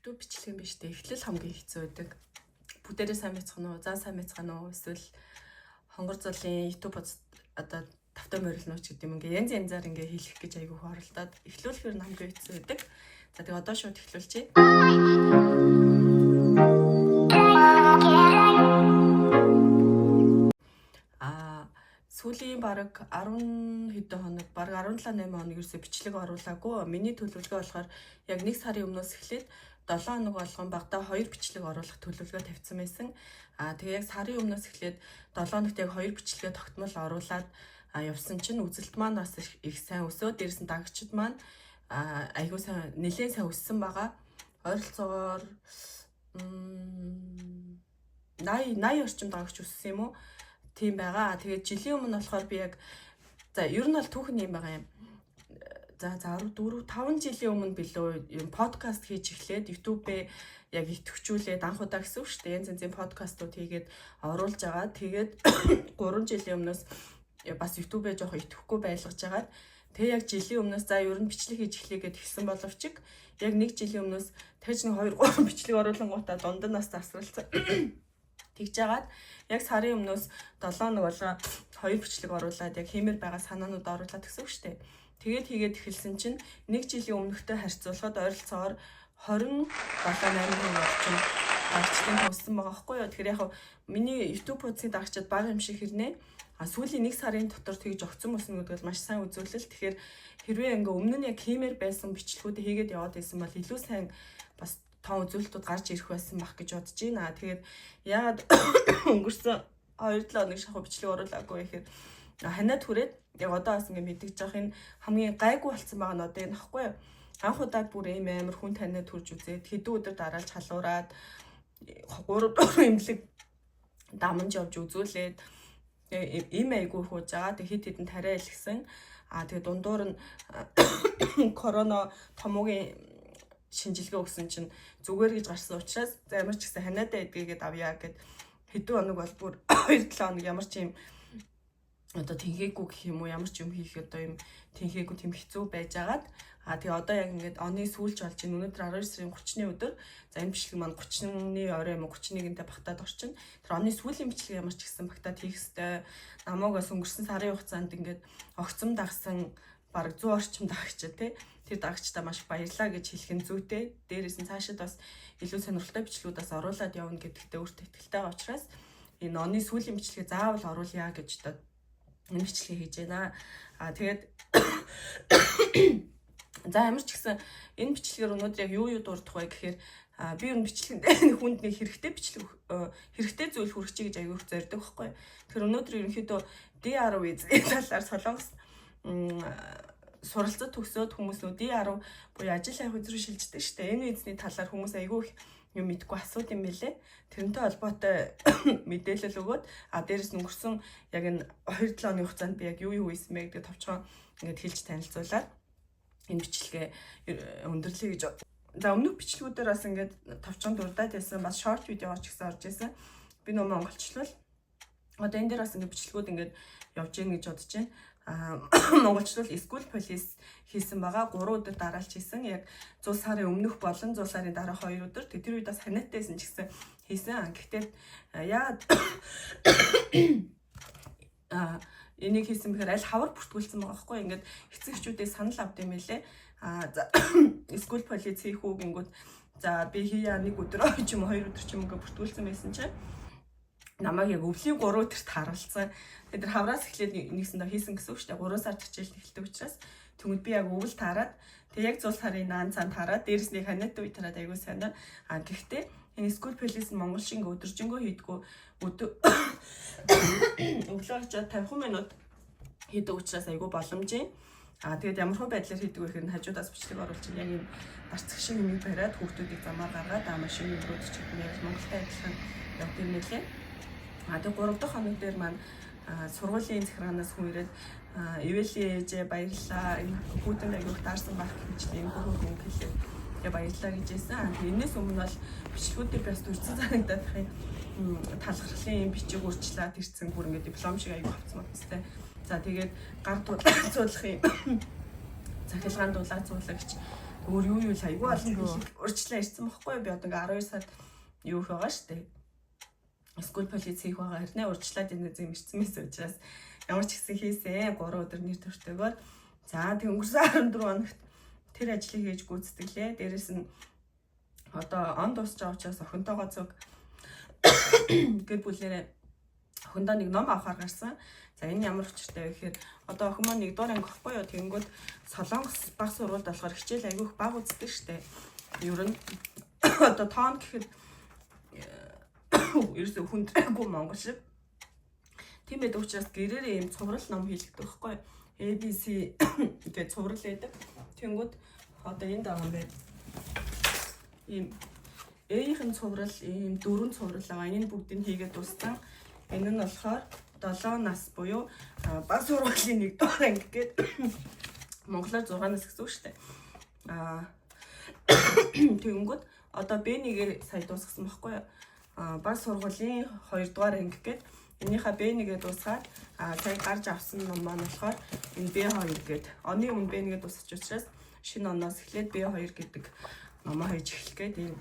YouTube бичлэг юм биш дээ. Эхлэл хамгийн хэцүү байдаг. Бүгдээрээ сайн байцгаана уу? За сайн байцгаана уу? Эсвэл хонгор золын YouTube одоо тавтай морилнууч гэдэг юм ингээ янз янзаар ингээ хэлэх гэж айгүй хоролдоод эхлүүлэхээр хамгийн хэцүү байдаг. За тэгээ одоо шууд эхлүүлчихье. Сүүлийн бараг 10 хэдэн хоног, бараг 17-8 хоног ерөөсөө бичлэг оруулаагүй. Миний төлөвлөгөө болохоор яг 1 сарын өмнөөс эхлээд 7 хоног болгон багада 2 бичлэг оруулах төлөвлөгөө тавьсан байсан. Тэгээ яг сарын өмнөөс эхлээд 7 хоногт яг 2 бичлэгээ тогтмол оруулаад явсан чинь үзэлт маань бас их сайн өсөө. Дээрээс нь дагагчид маань айгүй сайн нэлээд сайн өссөн байгаа. Ойролцоогоор 80 орчим дагагч өссөн юм уу? Тийм байгаа. Тэгээд жилийн өмнө болохоор би яг за ер нь бол түүхэн юм байгаа юм. За 4 5 жилийн өмнө билүү юм подкаст хийж эхлээд YouTube-ээ яг идэвхжүүлээд анх удаа гэсэн үг шүү дээ. Янз янзын подкастууд хийгээд оруулж байгаа. Тэгээд 3 жилийн өмнөөс бас YouTube-ээ жоох идэвхгүй байлгаж байгаа. Тэгээ яг жилийн өмнөөс за ер нь бичлэг хийж эхлэе гэд хэлсэн боловч яг 1 жилийн өмнөөс тэгж нэг 2 3 бичлэг оруулангуудаа дунд нь нас зарсралцсан. Тэгж жагаад яг сарын өмнөөс 7 хоног болоо 2 бичлэг оруулаад яг хиймээр байгаа санаанууд оруулаад гэсэн үг шүү дээ. Тэгээд хийгээд эхэлсэн чинь 1 жилийн өмнөхтэй харьцуулахад ойролцоогоор 27-8 орчим дагагчдын төвсөн байгаа байхгүй юу. Тэгэхээр яг миний YouTube хуудсыг дагагчид бага юм шиг хэрнээ. Сүүлийн 1 сарын дотор тэгж огцон болсон гэдэг бол маш сайн үзүүлэлт. Тэгэхээр хэрвээ ингээ өмнө нь яг хиймээр байсан бичлэгүүдээ хийгээд яваад байсан бол илүү сайн бас тоон үзүүлэлтүүд гарч ирэх байсан байх гэж бодож байна. Тэгээд яагаад өнгөрсөн 2-7 хоног шахуу бичлэг оруулаагүй гэхээр ханаад хүрээд яг одоо бас ингээ мэдгэж явах энэ хамгийн гайгүй болсон байгаа нь одоо энэ нөхгүй юу. Анх удаа бүр ийм амар хүн таньд төрж үзээд хэдэн өдөр дараалж халуураад 3 имлэг дамж явж үзүүлээд ийм айгүй хууж байгаа. Тэг хэд хэдэн тариа илгсэн. Тэгээ дундуур нь корона томоогийн шинжилгээ өгсөн чинь зүгээр гэж гарсан учраас за ямар ч гэсэн ханиадаа эдгээгээд авъя гэд хэдэн хоног бол бүр 2-7 хоног ямар ч юм одоо тэнхээгүй гэх юм уу ямар ч юм хийх одоо юм тэнхээгүй тийм хэцүү байжгаад тэгээ одоо яг ингээд оны сүүлч болж байна. Өнөөдөр 12 сарын 30-ны өдөр за энэ бичлэг маань 30-ны орой юм уу 31-нд багтаад орчин. Тэр оны сүүлийн бичлэг ямар ч гэсэн багтаад хийх хэвээр намайгаас өнгөрсөн сарын хугацаанд ингээд огцом дагсан бараг 100 орчим дагагч тий. Тэр дагагчдаа маш баярлаа гэж хэлэх нь зүйтэй. Дээрээс нь цаашид бас илүү сонирхолтой бичлэгүүдээс оруулаад явна гэдэгтээ өөртөө итгэлтэй байгаа учраас энэ оны сүүлийн бичлэгээ заавал оруулъя гэж одоо энэ бичлэгээ хийж байна. Тэгээд за ямар ч гэсэн энэ бичлэгээр өнөөдөр яг юу дурдах вэ гэхээр би энэ бичлэгэнд хүнд нэг хэрэгтэй бичлэг хэрэгтэй зүйл хүргэчих гэж аягүй зорддог байхгүй. Тэгэхээр өнөөдөр ерөнхийдөө D10 эзний талаар Солонгос суралцад төгсөөд хүмүүс D10 буюу ажил хайх үзрүү шилждэг шүү дээ. Энэ эзний талаар хүмүүс аягүй юм мэдгүй асууд юм билээ. Тэрнтэй холбоотой мэдээлэл өгөөд дээрээс нь өнгөрсөн яг энэ 2-7 хоногийн хугацаанд би яг юу хийсэн бэ гэдэг товчхон ингээд хэлж танилцуулаад энэ бичлэгээ өндөрлөе гэж. За өмнөх бичлэгүүдээр бас ингээд товчхон дурдаад байсан бас шорт видео ч гэсэн орж исэн. Би нөө монголчлол одоо энэ дээр бас ингээд бичлэгүүд ингээд явж гин гэж бодож байна. Монголчлол School Police хийсэн байгаа 3 өдөр дараалж хийсэн. Яг 100 сарын өмнөх болон 100 сарын дараах 2 өдөр. Тэр үед бас ханиатайсэн ч гэсэн хийсэн. Гэхдээ яагаад энийг хийсэн бэхээр аль хавар бүртгүүлсэн байгаа байхгүй. Ингээд эцэгчүүдээ санал авд юм байлээ. School Police хийх үү гингүүд за би хийя 1 өдөр ч юм уу 2 өдөр ч юм ингээд бүртгүүлсэн байсан чинь намайг яг өвлийн 3 өдөрт харуулсан. Тэр хавраас эхлээд нэгсэндээ хийсэн гэсэн үг шүү дээ. 3 сар хичээл эхэлдэг учраас тэгвэл би яг өвөл таарад тэг яг 100 сарын наан цаанд хараад дээрэс нэг ханиат үе тараад аягүй сайн даа. Гэхдээ энэ School Police Монгол шиг өдөржингөө хийдгүү өглөө очоод 50 минут хийдэг учраас аягүй боломжийн. Тэгээд ямар хөө байдлаар хийдэг вэ гэхээр хажуудаас бичлэг оруулж яг юм дарцах шиг юм бариад хүүхдүүдийг замаар гаргаад машин руу ч гэх юм яг Монголтай адилхан явдаг юм нэлээ. Тэгээд 3 дахь хоног дээр маань сургуулийн захиранаас хүн ирээд эвэлийн ээжээ баярлаа. Энэ хүүтэнд аягүй таарсан байх гэж юм хүн хэлээ. Тэгээ баярлаа гэж хэлсэн. Энээс өмнө бол бичлэгүүдээ бас төрсөн санагдаад байна. Талхарлын бичиг үрчлээд ирсэн бүр ингээд диплом шиг аягүй авцсан байна. За тэгээд гар дуулах юм. Цахилгаан дулаацуулагч өөр юу айгүй олон хэлийг урьдчилан ирсэн бохгүй би одоо ингээ 12 сард юу их байгаа штэ. Скул полиц хийх байгаа хэрнээ урьдчилаад энэ зэм ирсэн мэс учраас ямар ч гэсэн хийсэн 3 өдөр нэр төртөөгөө за тэг өнгөрсөн 14 хоногт тэр ажлыг хийж гүйцэтгэлээ. Дээрэс нь одоо он дуусч байгаа учраас охинтойгоо цуг гэр бүлээрээ охиндоо нэг ном авахар гарсан. За энэ ямар учиртай вэ гэхээр одоо охин маань 1 дугаар анги гэхгүй юу. Тэгэнгүүт Солонгос баг сургуульд болохоор хичээл айгүйх баг үздэг штэ. Ер нь одоо тоон гэхэд ерөөсөө хүндрээгүй монгол шиг. Тийм байдаг учраас гэрээрээ ийм цуврал ном хийлгдэг байхгүй юу. ABC гэж цуврал байдаг. Тэнгүүд одоо энд байгаа юм байна. Ийм A-ийн цуврал, ийм 4 цуврал байгаа. Энэ бүгдийг хийгээд дууссан. Энэ нь болохоор 7 нас буюу баг сургуулийн 1 дугаар анги гээд монголоор 6 нас гэсэн үг шүү дээ. Тэгэнгүүт одоо B1-ээр сая дуусгасан байхгүй юу? Баг сургуулийн 2 дугаар анги гээд энийхээ B1-гээ дуусгаад сая гарч авсан ном маань болохоор энэ B2 гээд оны өмнө B1-гээ дуусгаж учраас шинэ оноос эхлээд B2 гэдэг номоо хийж эхлэх гээд ийм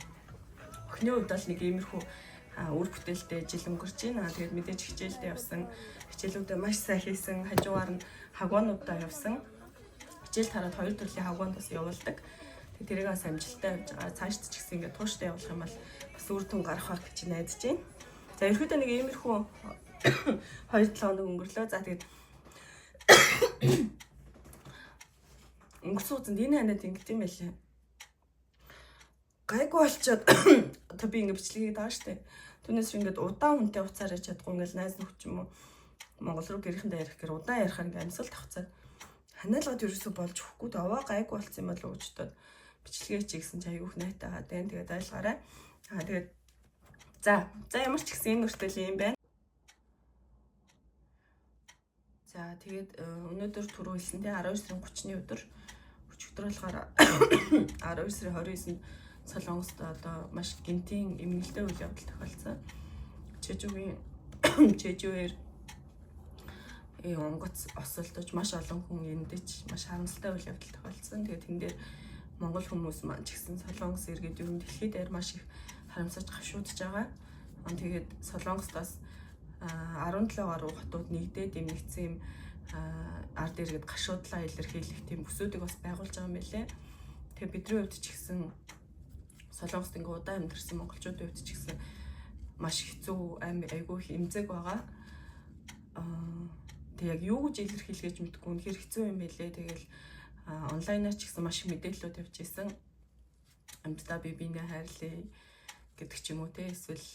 охины хувьд бол нэг иймэрхүү үр бүтээлтэй жил өнгөрч байна. Тэгээд мэдээж хичээлдээ явсан, хичээлүүдээ маш сайн хийсэн, хажуугаар нь хагуунуудаа явсан. Хичээл тараад 2 төрлийн хагуунд бас явуулдаг. Тэгээд тэрийг бас амжилттай явж байгаа. Цаашд ч гэсэн ингээд тууштай явуулах юм бол бас үр дүн гарах байх гэж найдаж байна. За ерөөдөө нэг иймэрхүү 2-7 хоног өнгөрлөө. За тэгээд өнгөрсөн үеэнд энэ ханаад ингэж юм байлээ. Гайгүй болчоод одоо би ингэ бичлэг хийгээд байгаа штэ. Түүнээс ингээд удаан хүнтэй уцаар яж чадахгүй ингээл найз нөхч юм уу Монгол руу гэрийнхэндээ ярих гэр удаан ярихаар ингээ амьсгал тавцаад ханиалгад ерөөсөө болж өгөхгүй даваа гайгүй болсон юм болов уу гэж бодоод бичлэгээ чи гэсэн чи аягүй найтай байгаа. Тэгээд айлгаарай. Тэгээд за ямар ч гэсэн энэ өртөл юм байна. За тэгээд өнөөдөр түрүү хэлсэн те 12 сарын 30-ны өдөр өчигдөр болохоор 12 сарын 29-нд Солонгост одоо маш гинтийн эмнэлтэй үйл явдал тохиолдсон. Чежүүгээр онгоц осолдож маш олон хүн эндэж маш харамсалтай үйл явдал тохиолдсон. Тэгээд тэн дээр монгол хүмүүс маань ч гэсэн Солонгос иргэд ер нь дэлхийд даяар маш их харамсаж гашуудж байгаа. Тэгээд Солонгостоос 17 гаруй хотууд нэгдээд нэмэгдсэн юм ард иргэд гашуудлаа илэрхийлэх тийм бүсүүдийг бас байгуулж байгаа юм билээ. Тэгээд бидний хувьд ч гэсэн Солонгост ингээ удаан амьдэрсэн монголчуудын хувьд ч гэсэн маш хэцүү айгүй их эмзэг байгаа. Тэг яг юу гэж илэрхийлгээж мэдгүй үнэхээр хэцүү юм билээ. Тэгэл онлайнаар ч гэсэн маш их мэдээлэлүүд явж ирсэн. Амьддаа биенээ хайрлаа гэдэг ч юм уу те эсвэл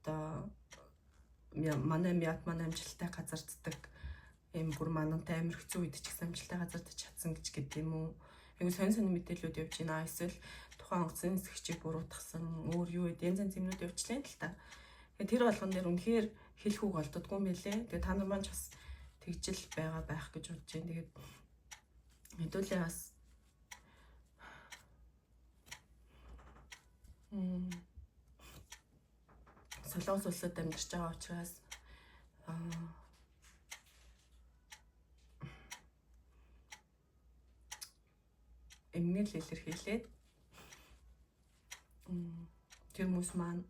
одоо манай амжилттай газарддаг ийм бүр манантай амир хэцүү үед ч гэсэн амжилттай газардаж чадсан гэж гэдэг юм уу. Айгу сонь мэдээлэлүүд явж байна. Эсвэл тухайн онгоцны нисгчийг буруутгасан өөр юу вэ? Янз янз юмнууд явуулчихлаа л та. Тэгээд тэр болгон дээр үнэхээр хэлэх үг олддоггүй юм билээ. Тэгээд та нар маань ч бас тэгжил байгаа байх гэж бодож байна. Тэгээд хэдүүлээ бас Солонгос улсад амьдарч байгаа учраас эмнэл илэрхийлээд тэр хүмүүс маань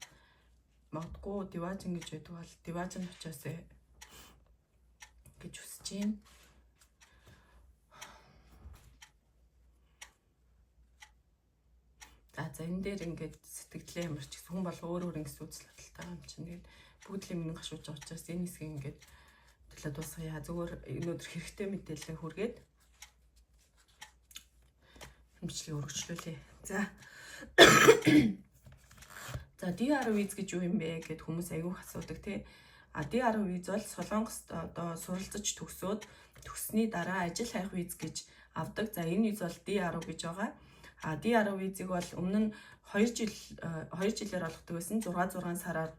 магадгүй диважин гэж байдаг бол диважин очоосэй гэж хүсэж байна. За энэ дээр ингээд сэтгэлээ ямар ч хүн бол өөр ингэс үзэл бодолтой юм чинь. Тэгээд бүгд л минь гашууж байгаа учраас энэ хэсгийг ингээд төлөө дуусгая. Зүгээр өнөөдөр хэрэгтэй мэдээлэл хүргээд бичлэгийг өргөжлүүлээ. За DR виз гэж юу юм бэ гэд хүмүүс аягүй асуудаг тий. DR виз бол Солонгост одоо суралцаж төгсөөд төгссний дараа ажил хайх виз гэж авдаг. За энэ виз бол DR гэж байгаа. DR визийг бол өмнө нь 2 жилээр олгодог байсан. 6 сараар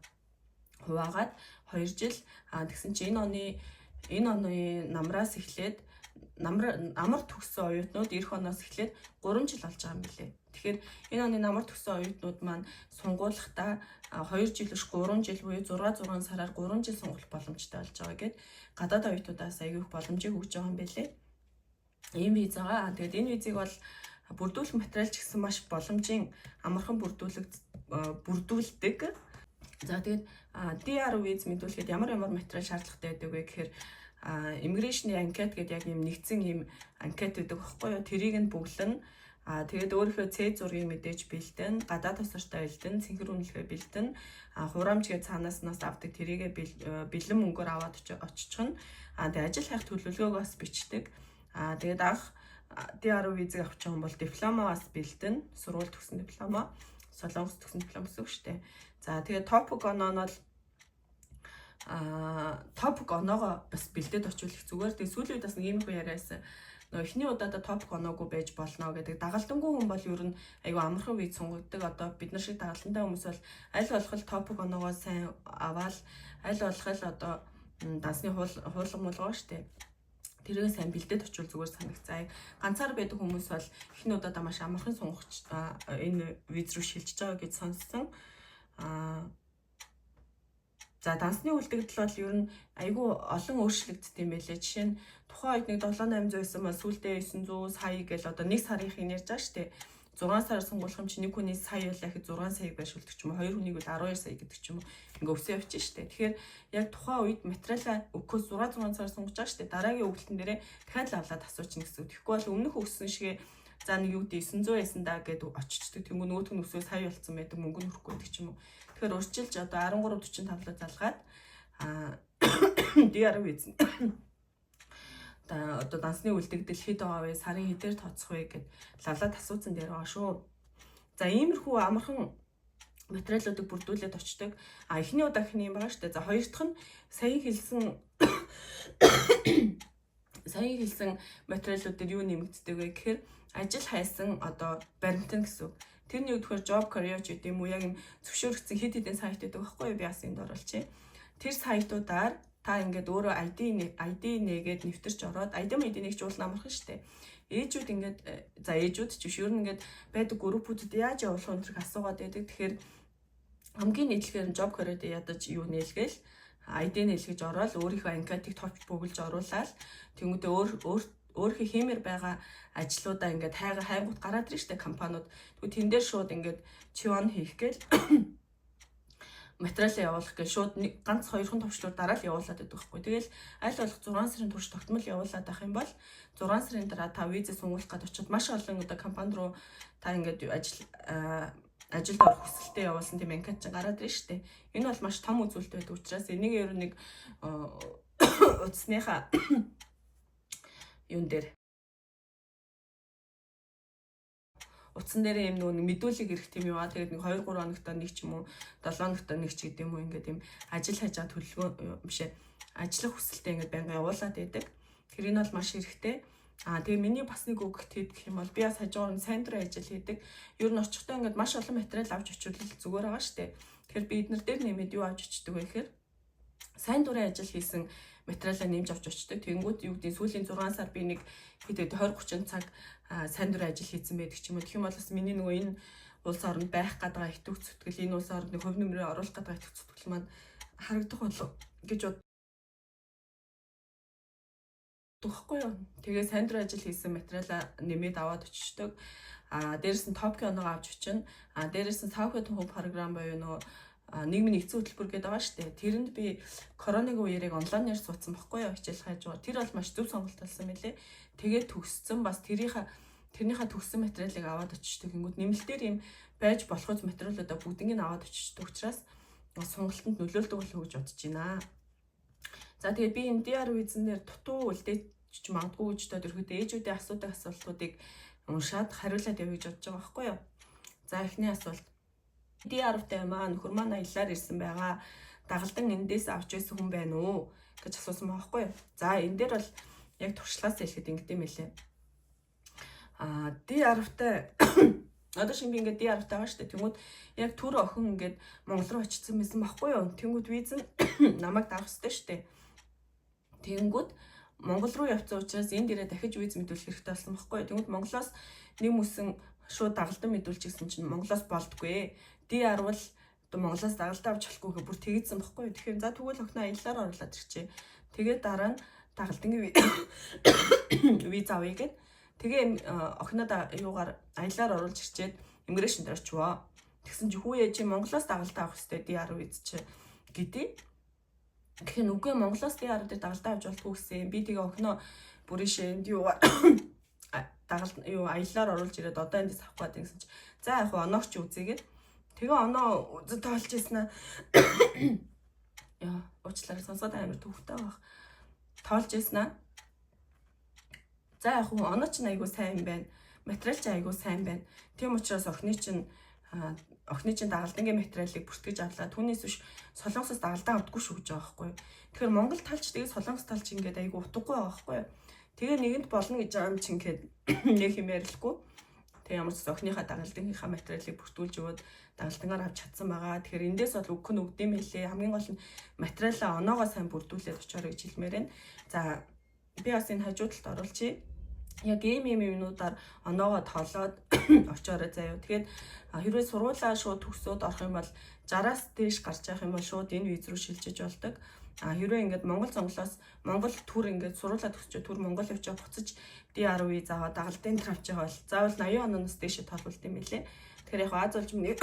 хуваагаад 2 жил тэгсэн чинь энэ оны намраас эхлээд намар төгссөн оюутнууд эх оноос эхлээд 3 жил болж байгаа юм билээ. Тэгэхээр энэ оны намар төгссөн оюутнууд маань сунгуулахдаа 2 жил биш 3 жил буюу 6 сараар 3 жил сунгуулах боломжтой болж байгаа гэд гадаад оюутнуудаас аягүй их боломжийг өгж байгаа юм билээ. Ийм виз байгаа. Тэгээд энэ визийг бол Бүрдүүлэх материал ч гэсэн маш боломжийн амархан бүрдүүлдэг. За тэгээд DR виз мэдүүлэхэд ямар материал шаардлагатай байдаг вэ гэхээр immigration анкет гэдэг яг юм нэгдсэн юм анкет гэдэг багхгүй юу? Тэрийг нь бүглэн тэгээд өөрийнхөө C зургийг мэдээж бэлдэн, гадаад тосортой бэлдэн, цэнхэр үнэлгээ бэлдэн, хураамж гэж цаанаснаас авдаг тэрийгэ бэлэн мөнгөөр аваад очих нь. Тэгээд ажил хайх төлөвлөгөөг бас бичдэг. Тэгээд анх DR визийг авчих юм бол диплома бас бэлдэн, сургууль төгссөн диплома, солонгос төгссөн диплом гэсэн үг шүү дээ. За тэгээд топик оноо нь бол топик оноогоо бас бэлдээд очвол их зүгээр. Тэгээд сүүлийн үед бас нэг юм яриасан. Нөгөө эхний удаадаа топик оноогүй байж болно гэдэг. Дагалдангүй хүн бол ер нь айгүй амархан виз сунгаддаг. Одоо бид нар шиг дагалдантай хүмүүс бол аль болох топик оноогоо сайн аваад аль болох одоо дансны хуулгамуулгаа штэ. Тэргээ сайн бэлдээд очвол зүгээр санагцай. Ганцаар байдаг хүмүүс бол эхний удаадаа маш амархан сунгах энэ виз рүү шилжиж байгаа гэж сонссон. За дансны үлдэгдэл бол ер нь айгүй олон өөрчлөгддөг юм байлээ. Жишээ нь тухайн үед нэг 7-800 байсан ба сүүлдээ 900 сая гэл одоо нэг сарынхыг ярьж байгаа шүү дээ. 6 сар сонгуулах юм чи нэг хүний сая байлаа гэхэд 6 саяг байршуулдаг ч юм уу, 2 хүнийг бол 12 сая гэдэг ч юм уу. Ингээ өсөө явчих шүү дээ. Тэгэхээр яг тухайн үед материалаа өгөхөөс 6 сар сонгож байгаа шүү дээ. Дараагийн өгүүлэлтэн дээрээ дахиад л аваад асуучих гэсэн үг. Тэгэхгүй бол өмнөх өгсөн шигээ за нэг юу гэдэг 900 байсан даа гэд очичдаг. Тэнгүү нөгөөх нь өсөө сая болцсон байдаг, мөнгө нь хөрөхгүй байдаг ч юм уу. Тэгэхээр урьдчилж одоо 13.45-аар залгаад DR виз одоо дансны үлдэгдэл хэд байгаа вэ? Сарын хэдээр тооцох вэ гэд лавлаад асуусан дээр байгаа шүү. За иймэрхүү амархан материалуудыг бүрдүүлээд очдог. Эхний удаа юм байгаа шүү дээ. За хоёр дахь нь саяхан хэлсэн материалууд дээр юу нэмэгддэг вэ гэхээр ажил хайсан одоо баримтан гэсэн үг. Тэрний үдгээр job career гэдэг юм уу, яг юм зөвшөөрөгдсөн хэд хэдэн сайт байдаг байхгүй юу? Би бас энд оруулчих. Тэр сайтуудаар та ингээд өөрөө ID нээгээд нэвтэрч ороод ID нэгж уулна амархан штэ. Ээжүүд ингээд за ээжүүд ч биш ер нь ингээд байдаг группүүдэд яаж явуулах вэ гэх асуугаад байдаг. Тэгэхээр хамгийн нийтлэхээр job career дээр ядаж юу нээлгээл ID нээлгэж ороод өөрийнхөө анкетыг товч бүгэлж оруулаад тэнгуүдээ өөрийнхөө хиймээр байгаа ажлуудаа ингээд хайгууд гараад ирж штэ компаниуд. Тэгвэл тэн дээр шууд ингээд чивон хийх гээл материалаа явуулах гэж шууд ганц 2хан товчлуур дараа л явуулаад байдаг байхгүй. Тэгэл аль болох 6 сарын турш тогтмол явуулаад байх юм бол 6 сарын дараа та визээ сунгуулах гээд очиод маш олон одоо компани руу та ингээд ажилд орох хүсэлтэд явуулсан тийм анкет чинь гараад ирж штэ. Энэ бол маш том үзүүлэлт байдаг учраас энийг ер нь нэг утасныхаа юун дээр утсан дээр юм нэг мэдүүлэг ирэх тийм юу аа. Тэгээд нэг 2-3 хоногт нэг ч юм уу 7 хоногт нэг ч гэдэг юм уу ингээд юм ажил хайж байгаа төлөвлөгөө бишээ ажиллах хүсэлтэд ингээд байнга явуулаад байдаг. Тэр энэ бол маш хэрэгтэй. Тэгээ миний бас нэг үг гэх юм бол би бас хажуугаар нь сайн дурын ажил хийдэг. Ер нь очихдоо ингээд маш олон материал авч очивол зүгээр байгаа штэ. Тэгэхээр би эднэр дээр нэмээд юу авч очдөг вэ гэхээр сайн дурын ажил хийсэн материалаа нэмж авч очдөг. Тэнгүүд юу гэдэг сүүлийн 6 сар би нэг хэд 20-30 цаг сайн дурын ажил хийсэн байдаг ч юм уу. Тэгэх юм бол бас миний нөгөө энэ улс оронд байх гадаа итгэх зүтгэл, энэ улс оронд хувь нэмрээ оруулах гадаа итгэх зүтгэл маань харагдах болов гэж бодохгүй юу. Тэгээ сайн дурын ажил хийсэн материалаа нэмээд аваад очдог. Дээрээс нь топик оноогоо авч очино. Дээрээс нь South Korean Home програм боيو нөгөө нийгмийн нэгдсэн хөтөлбөр гэдэг байгаа шүү дээ. Тэрэнд би коронавигийн үеэрийг онлайнаар суудсан байхгүй юу? Хичээл хайж байгаа. Тэр бол маш зөв сонголт болсон мэлээ. Тэгээд төгссөн бас тэрнийхээ төгссөн материалыг аваад очиждаг. Тэнгүүд нэмэлтээр юм байж болох үс материалуудаа бүгднийг аваад очиждаг учраас сонголтод нөлөөлдөг болов уу гэж бодож байна. За тэгээд би энэ DR визнээр дутуу үлдээч магадгүй гэж бодоод ирэхэд ээжүүдийн асуудаг асуултуудыг уншаад хариулаад явъя гэж бодож байгаа байхгүй юу? За эхний асуулт. DR-тай маань нөхөр маань аяллаар ирсэн байгаа. Дагалдан эндээс авч байсан хүн байна уу гэж асуусан байгаа байхгүй юу? За энэ дээр бол яг туршлагаас хэлэхэд ингэдэм байлээ. DR-тай одоо шинэ би ингээд DR-тай байгаа шүү дээ. Тэнгүүд яг түр охин ингээд Монгол руу очсон байсан байхгүй юу? Тэнгүүд виз нь намайг давах хэрэгтэй шүү дээ. Тэнгүүд Монгол руу явцсан учраас энэ дээрээ дахиж виз мэдүүлэх хэрэгтэй болсон байхгүй юу? Тэнгүүд Монголоос нэг мүсэн шууд дагалдан мэдүүлж гисэн чинь Монголоос болдгүй. DR бол одоо Монголоос дагалдаа авч болохгүй бүр тэгсэн байхгүй юу. Тэгэхээр за тэгвэл охиноо аяллаар оруулаад ирчээ. Тэгээд дараа нь дагалдангийн виз авъя гэд Тэгээ охиноо юугаар аялаар оруулж ирчээд иммиграшн дээр очивоо. Тэгсэн чи хүүе чи Монголоос дагалдаа авах хэрэгтэй DR виз чи гэдэг. Тэгэхээр үгүй Монголоос DR дээр дагалдаа авч болтгүй гэсэн. Би тэгээ охиноо бүрийн шинд юугаар аялаар оруулж ирээд одоо эндээс авах гэдэг гэсэн чи за яг оноогч үзээгээд тэгээ оноо үзэж тоолж ийсэн аа. Яа, уучлаарай сонсоод амар төвхтэй байх. Тоолж ийсэн аа. За яг оноо ч айгуу сайн байна. Материал ч айгуу сайн байна. Тийм учраас охины чинь дагалдангийн материалыг бүртгэж авлаа. Түүнээс биш Солонгосоос дагалдан авдаггүй шүү гэж байгаа байхгүй. Тэгэхээр Монгол талч тэгээ Солонгос талч ингээд айгуу утгагүй байгаа байхгүй. Тэгээ нэгэнд болно гэж байгаа юм чинь ингээд нэг юм ярилгүй. Тэгээ ямар ч охиныхаа дагалдангийнхаа материалыг бүртгүүлж өгөөд дагалдангаар авч чадсан байгаа. Тэгэхээр эндээс бол үг нь үгдэм байлээ. Хамгийн гол нь материалаа оноогоо сайн бүрдүүлээд очоорой гэж хэлмээр байна. За би бас энэ хажуу талд оруулчихъя. Яг минутаар оноогоо тоолоод очоорой заяа. Тэгэхээр хэрвээ сургуулаа шууд төгсөөд орох юм бол 60-аас дээш гарч явах юм бол шууд энэ виз рүү шилжиж болдог. Хэрвээ ингээд Монгол төр ингээд сургуулаа төгсчөө төр Монгол явж буцаж DR виз аваад дагалдын дээр авч байгаа бол заавал 80 оноос дээш тоолболт юм билээ. Тэгэхээр яг Аз улс нэг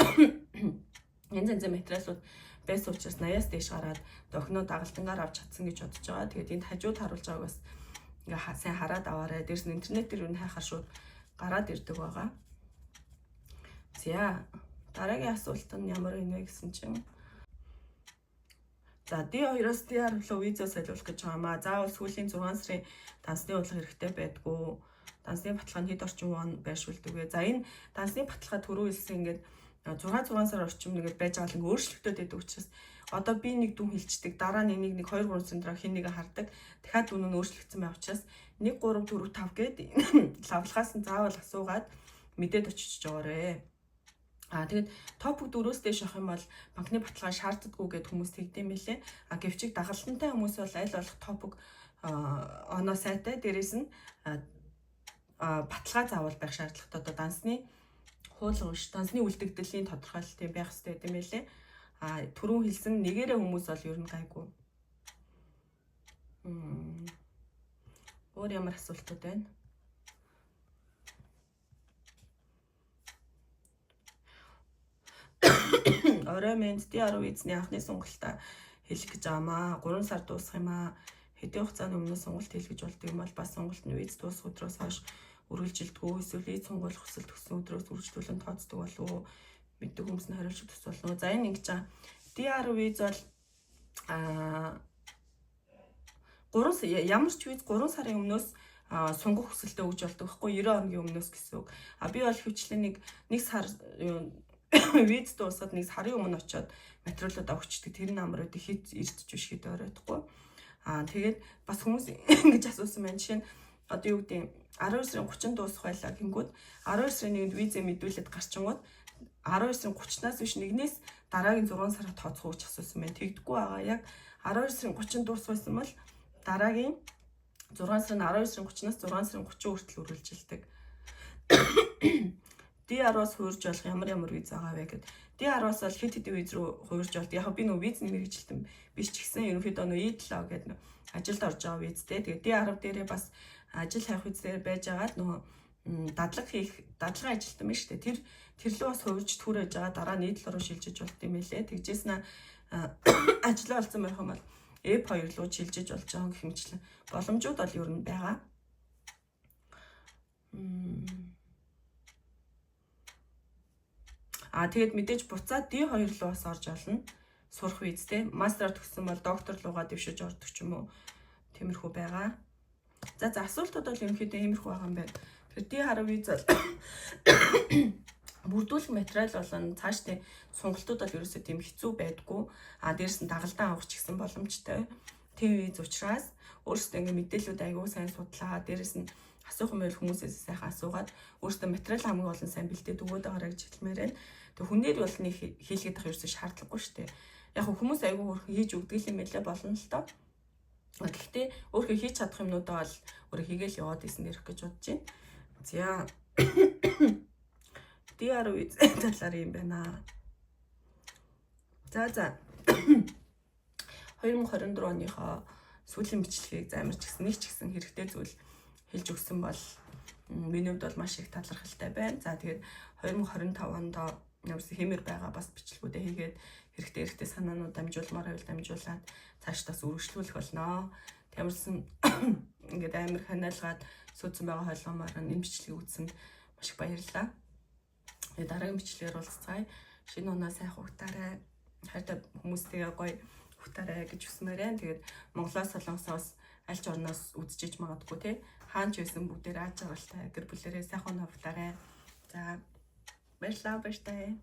янз янзын материалууд байсан учраас 80-аас дээш гараад охиноо дагалдангаар авч чадсан гэж бодож байгаа. Тэгээд энд хажууд харуулж байгааг бас ингээ сайн хараад аваарай. Дээрс нь интернетээр юу хайхаар шууд гараад ирдэг байгаа. За дараагийн асуулт нь ямар вэ гэсэн чинь за D2-оос DR руу виза солиулах гэж байгаамаа. Заавал сүүлийн 6 сарын дансны бодлого хэрэгтэй байдгүй. Дансны баталгаа нь хэд орчим вон байршуулдаг вэ? За энэ дансны баталгаа түрүү хэлсэн ингээд 6 сар орчим нэгээд байж байгаа л ингээ өөрчлөлтөд байдаг учраас одоо би нэг дүн хэлцдэг. Дараа нь нэг 2 3 сарын дараа хин нэгэ хардаг. Дахиад дүн нь өөрчлөгдсөн байх учраас 1 3 4 5 гээд лавлахаас нь заавал асуугаад мэдээд очиж жоорой. Тэгээд топик 4-өөс дээш авах юм бол банкны баталгаа шаарддаггүй гэд хүмүүс тэгдэм байлээ. Гэвчиг дагалдантай хүмүүс бол аль болох топик оноо сайтай дээрээс нь баталгаа заавал байх шаардлагатай. Одоо дансны хууль унш, дансны үлдэгдэлийн тодорхойлолт байх хэрэгтэй юм байлээ. Түрүүн хэлсэн нэгээрээ хүмүүс бол ер нь гайгүй. Өөр ямар асуултууд байна? Орой мэнд DR визний анхны сонголтоо хэлэх гэж байгаамаа. 3 сар дуусах юм аа. Хэдийн хугацааны өмнө сонголт хийх гэж болдог юм бол бас сонголт нь виз дуусах өдрөөс хойш үргэлжилдэггүй. Эсвэл виз сонгох хүсэлт өгсөн өдрөөс үргэлжлүүлэн тооцдог болов уу? Мэддэг хүмүүс нь хариулж төсөөлнө. За энэ ингэж байгаа. DR виз бол ямар ч виз 3 сарын өмнөөс сунгах хүсэлтээ өгж болдог байхгүй 90 хоногийн өмнөөс гэсэн үг. Би бол хвчлэн нэг сар виз дуусаад нэг сарын өмнө очиод материалууд авчдаг. Тэр намар үүдээ хэд ирдэж биш хэд оройтхгүй. Тэгээд бас хүмүүс ингэж асуусан байна. Жишээ нь одоо юу гэдэг 12 сарын 30 дуусах байлаа гингүүд 12 сарын 1-нд визээ мэдүүлээд гарчингууд 12 сарын 30-наас биш нэгнээс дараагийн 6 сараа тооцох гэж асуусан байна. Тэгдэггүй байгаа. Яг 12 сарын 30 дуусах байсан бол дараагийн 6 сарын 12 сарын 30-наас 6 сарын 30 хүртэл үргэлжилдэг. DR-оос хуурж болох ямар виз байгаа вэ гэд. DR-оос бол хэд хэдэн виз рүү хуурж болд. Яг би нөө визний мэргэжилтэн биш ч гэсэн ерөнхийдөө нөө E7 гэдэг ажилд орж байгаа визтэй. Тэгээд DR дээрээ бас ажил хайх визээр байж агаад нөө дадлага ажилтан байна шүү дээ. Тэр лөө бас хуурж түрээж байгаа дараа нь E7 руу шилжиж болд юм байлээ. Тэгжээснэ ажил олцсон байх юм бол F2 руу шилжиж болж байгаа гэх мэтлэн боломжууд бол ер нь байгаа. Тэгээд мэдээж буцаад D2 руу бас орж олно. Сурах визтэй. Мастер төгссөн бол доктор руугаа дэвшиж ордог ч юм уу. Тиймэрхүү байгаа. За асуултууд бол ерөнхийдөө иймэрхүү байгаа юм байна. Тэгэхээр D10 виз бүрдүүлэх материал болон цаашдын сонголтууд бол ерөөсөө тийм хэцүү байдгүй. Дээрс нь дагалдан авах ч гэсэн боломжтой. Тийм виз учраас өөрөөсөө ингэ мэдээлүүд аягүй сайн судлаа. Дээрс нь асуух юм байл хүмүүсээс сайхан асуугаад өөрөөсөө материал хамгийн олон сайн бэлдээд өгөөд байгаарай гэж хэлмээр байна. Тэг хүнээр бол нэг хийлгээд авах ерөөсөө шаардлагагүй шүү дээ. Яг хүмүүс аягүй хөрхөн хийж өгдөг юм байлаа болно л доо. Гэхдээ өөрөө хийж чадах юмнуудаа бол өөрөө хийгээл яваад исэн дэрх гэж бодож байна. За DR виз талаар юм байна. За 2024 оныхоо сүүлийн бичлэгийг замарч гисэн нэг ч гэсэн хэрэгтэй зүйл хэлж өгсөн бол миний хувьд бол маш их талархалтай байна. За тэгээд 2025 онд ерөөс хэмээр байгаа бас бичлэгүүдээ хийгээд хэрэгтэй санаанууд дамжуулмаар байвал дамжуулаад цаашдаас үргэлжлүүлэх болно. Тамирсан ингээд амар ханиалгаад суудсан байгаа хойлгомоор энэ бичлэгийг үзсэнд маш их баярлалаа. Тэгээд дараагийн бичлэгээр уулзцгаая. Шинэ оноо сайхан ухтаарай. Хайртай хүмүүстэйгээ гоё ухтаарай гэж хүсмээр байна. Тэгээд Монголоос Солонгосоос аль ч орноос үзчихэж магадгүй те. Хаан ч байсан бүгдээр ааж жаргалтай гэр бүлэрээ сайхан ухтаарай. За баярлалаа баяртай.